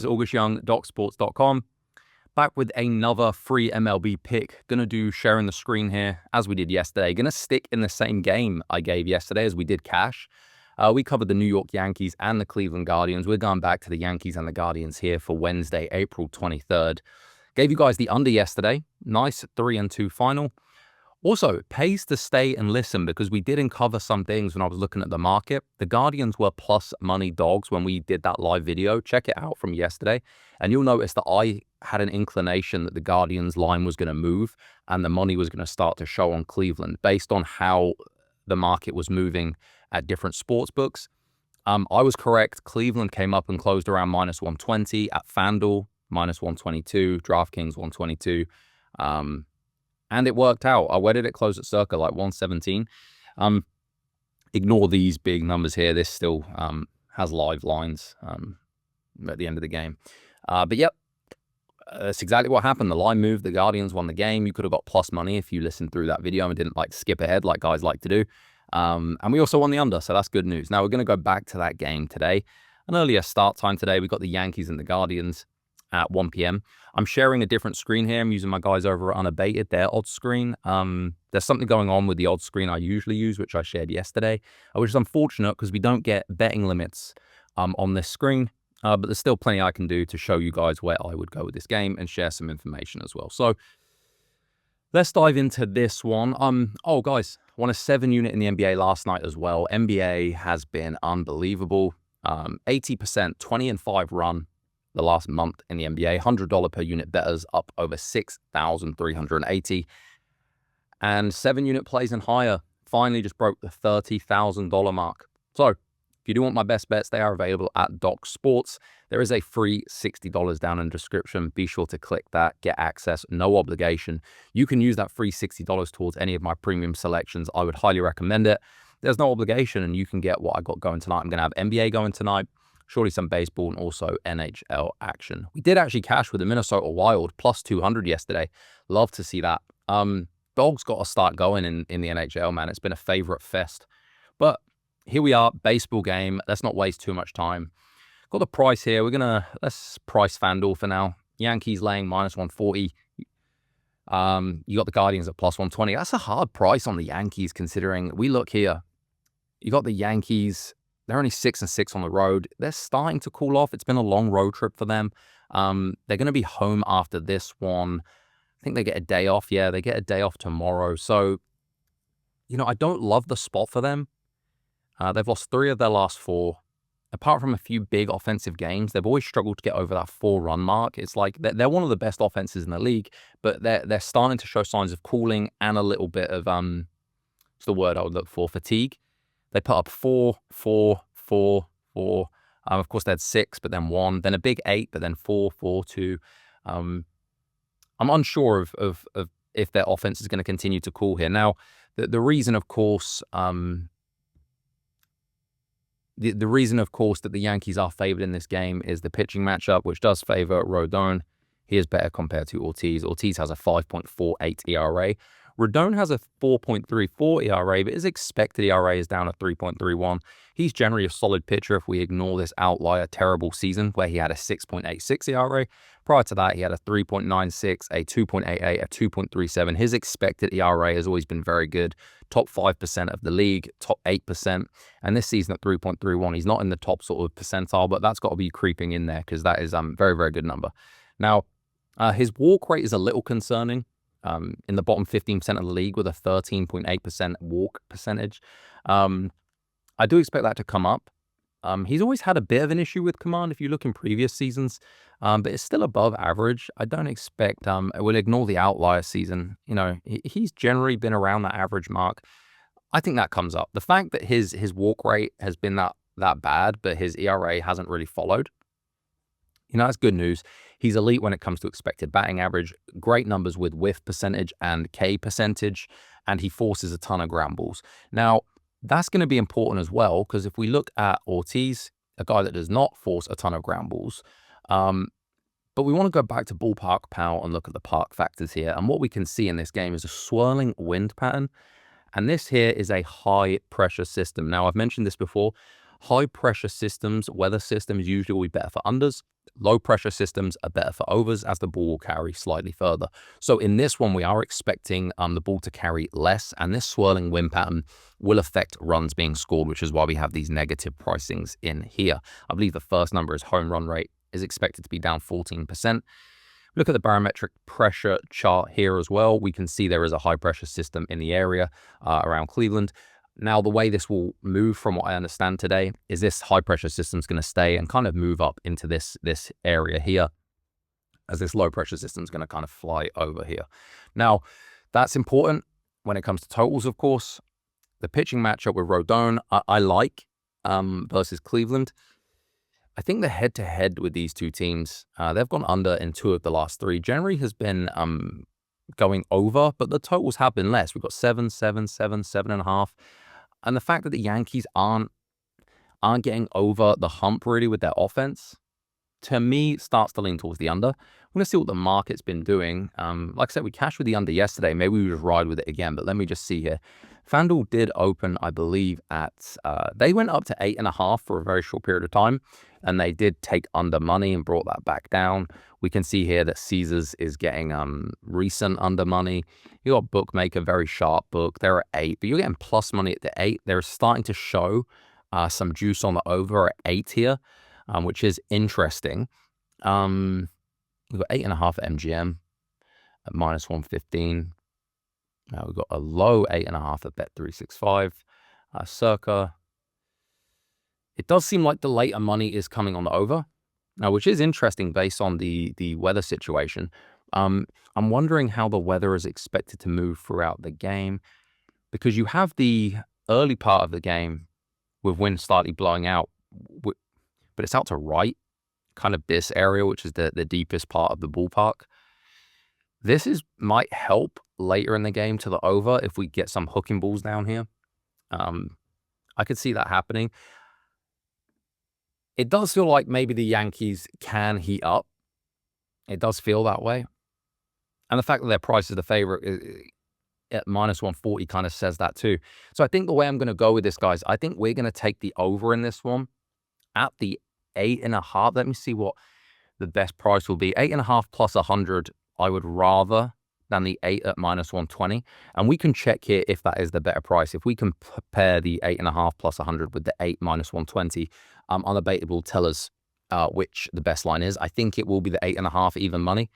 This is August Young, DocSports.com, back with another free MLB pick. Gonna do sharing the screen here as we did yesterday. Gonna stick in the same game I gave yesterday as we did cash. We covered the New York Yankees and the Cleveland Guardians. We're going back to the Yankees and the Guardians here for Wednesday, April 23rd. Gave you guys the under yesterday. Nice 3-2 final. Also, it pays to stay and listen because we did uncover some things when I was looking at the market. The Guardians were plus money dogs when we did that live video. Check it out from yesterday. And you'll notice that I had an inclination that the Guardians line was going to move and the money was going to start to show on Cleveland based on how the market was moving at different sports books. I was correct. Cleveland came up and closed around -120 at FanDuel, -122, DraftKings 122. And it worked out. Where did it close at circa? Like 117. Ignore these big numbers here. This still has live lines at the end of the game. But yep, that's exactly what happened. The line moved. The Guardians won the game. You could have got plus money if you listened through that video and didn't like skip ahead like guys like to do. And we also won the under, so that's good news. Now we're going to go back to that game today. An earlier start time today. We got the Yankees and the Guardians at 1 p.m. I'm sharing a different screen here. I'm using my guys over at Unabated, their odds screen. There's something going on with the odds screen I usually use, which I shared yesterday, which is unfortunate because we don't get betting limits on this screen. But there's still plenty I can do to show you guys where I would go with this game and share some information as well. So let's dive into this one. Oh, guys, won a 7-unit in the NBA last night as well. NBA has been unbelievable. 80%, 20-5 run the last month in the NBA. $100 per unit bettors up over 6,380. And 7-unit plays and higher finally just broke the $30,000 mark. So if you do want my best bets, they are available at Doc Sports. There is a free $60 down in the description. Be sure to click that, get access, no obligation. You can use that free $60 towards any of my premium selections. I would highly recommend it. There's no obligation and you can get what I got going tonight. I'm going to have NBA going tonight. Surely some baseball and also NHL action. We did actually cash with the Minnesota Wild plus 200 yesterday. Love to see that. Dogs got to start going in the NHL, man. It's been a favorite fest. But here we are, baseball game. Let's not waste too much time. Got the price here. Let's price FanDuel for now. Yankees laying -140. You got the Guardians at +120. That's a hard price on the Yankees considering we look here. You got the Yankees. They're only 6-6 on the road. They're starting to cool off. It's been a long road trip for them. They're going to be home after this one. I think they get a day off. Yeah, they get a day off tomorrow. So, I don't love the spot for them. They've lost 3 of their last 4. Apart from a few big offensive games, they've always struggled to get over that 4-run mark. It's like they're one of the best offenses in the league, but they're starting to show signs of cooling and a little bit of, what's the word I would look for, fatigue. They put up 4, 4, 4, 4. Of course, they had 6, but then 1. Then a big 8, but then 4, 4, 2. I'm unsure of if their offense is going to continue to cool here. Now, the reason, of course, the reason, of course, that the Yankees are favored in this game is the pitching matchup, which does favor Rodon. He is better compared to Ortiz. Ortiz has a 5.48 ERA. Rodon has a 4.34 ERA, but his expected ERA is down at 3.31. He's generally a solid pitcher if we ignore this outlier terrible season where he had a 6.86 ERA. Prior to that, he had a 3.96, a 2.88, a 2.37. His expected ERA has always been very good. Top 5% of the league, top 8%. And this season at 3.31, he's not in the top sort of percentile, but that's got to be creeping in there because that is a very, very good number. Now, his walk rate is a little concerning. In the bottom 15% of the league with a 13.8% walk percentage. I do expect that to come up. He's always had a bit of an issue with command if you look in previous seasons, but it's still above average. I don't expect, we'll ignore the outlier season. He's generally been around that average mark. I think that comes up. The fact that his walk rate has been that bad, but his ERA hasn't really followed. That's good news. He's elite when it comes to expected batting average, great numbers with whiff percentage and K percentage, and he forces a ton of ground balls. Now, that's going to be important as well, because if we look at Ortiz, a guy that does not force a ton of ground balls, but we want to go back to ballpark power and look at the park factors here. And what we can see in this game is a swirling wind pattern. And this here is a high pressure system. Now, I've mentioned this before. High pressure systems, weather systems usually will be better for unders. Low pressure systems are better for overs as the ball will carry slightly further. So in this one, we are expecting the ball to carry less, and this swirling wind pattern will affect runs being scored, which is why we have these negative pricings in here. I believe the first number is home run rate is expected to be down 14%. Look at the barometric pressure chart here as well. We can see there is a high pressure system in the area around Cleveland. Now, the way this will move from what I understand today is this high pressure system is going to stay and kind of move up into this area here, as this low pressure system is going to kind of fly over here. Now, that's important when it comes to totals, of course. The pitching matchup with Rodon, I like versus Cleveland. I think the head-to-head with these two teams, they've gone under in 2 of the last 3. January has been going over, but the totals have been less. We've got 7, 7, 7, 7.5. And the fact that the Yankees aren't getting over the hump really with their offense, to me, starts to lean towards the under. I'm going to see what the market's been doing. Like I said, we cashed with the under yesterday. Maybe we just ride with it again, but let me just see here. FanDuel did open, I believe, at, they went up to 8.5 for a very short period of time, and they did take under money and brought that back down. We can see here that Caesars is getting recent under money. You got Bookmaker, very sharp book. They're at 8, but you're getting plus money at the 8. They're starting to show some juice on the over at 8 here, which is interesting. We've got 8.5 at MGM at -115. We've got a low 8.5 at Bet365. Circa. It does seem like the later money is coming on the over, which is interesting based on the weather situation. I'm wondering how the weather is expected to move throughout the game, because you have the early part of the game with wind slightly blowing out, but it's out to right, kind of this area, which is the deepest part of the ballpark. This might help later in the game to the over if we get some hooking balls down here. I could see that happening. It does feel like maybe the Yankees can heat up. It does feel that way. And the fact that their price is the favorite at -140 kind of says that too. So I think the way I'm going to go with this, guys, I think we're going to take the over in this one at the 8.5. Let me see what the best price will be. 8.5 plus 100, I would rather than the 8 at -120. And we can check here if that is the better price. If we compare the 8.5 plus 100 with the 8 -120, Undebatable tell us which the best line is. I think it will be the 8.5 even money.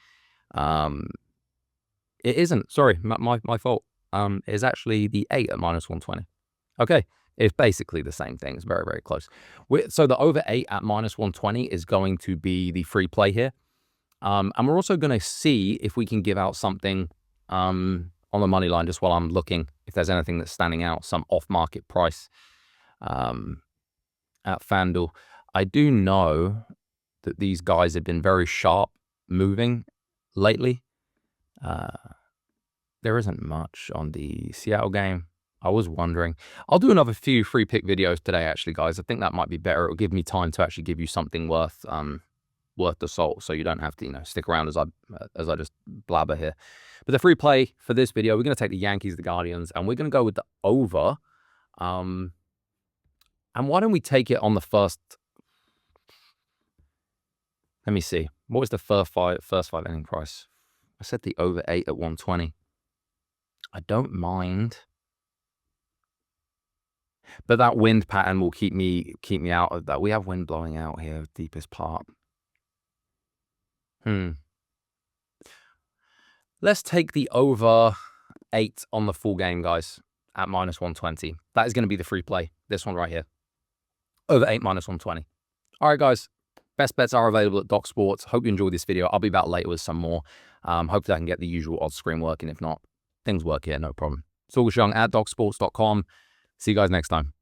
It isn't. Sorry, my fault. It's actually the 8 at -120. Okay. It's basically the same thing. It's very, very close. So the over 8 at -120 is going to be the free play here. And we're also going to see if we can give out something on the money line, just while I'm looking, if there's anything that's standing out, some off-market price at FanDuel. I do know that these guys have been very sharp moving lately. There isn't much on the Seattle game. I was wondering. I'll do another few free pick videos today, actually, guys. I think that might be better. It'll give me time to actually give you something worth the salt, so you don't have to, stick around as I just blabber here. But the free play for this video, we're going to take the Yankees, the Guardians, and we're going to go with the over. And why don't we take it on the first? Let me see. What was the first five inning price? I said the over 8 at 120. I don't mind. But that wind pattern will keep me out of that. We have wind blowing out here, deepest part. Let's take the over 8 on the full game, guys, at -120. That is going to be the free play. This one right here. Over 8 -120. All right, guys. Best bets are available at Doc Sports. Hope you enjoyed this video. I'll be back later with some more. Hopefully I can get the usual odds screen working. If not, things work here, no problem. It's August Young at DocSports.com. See you guys next time.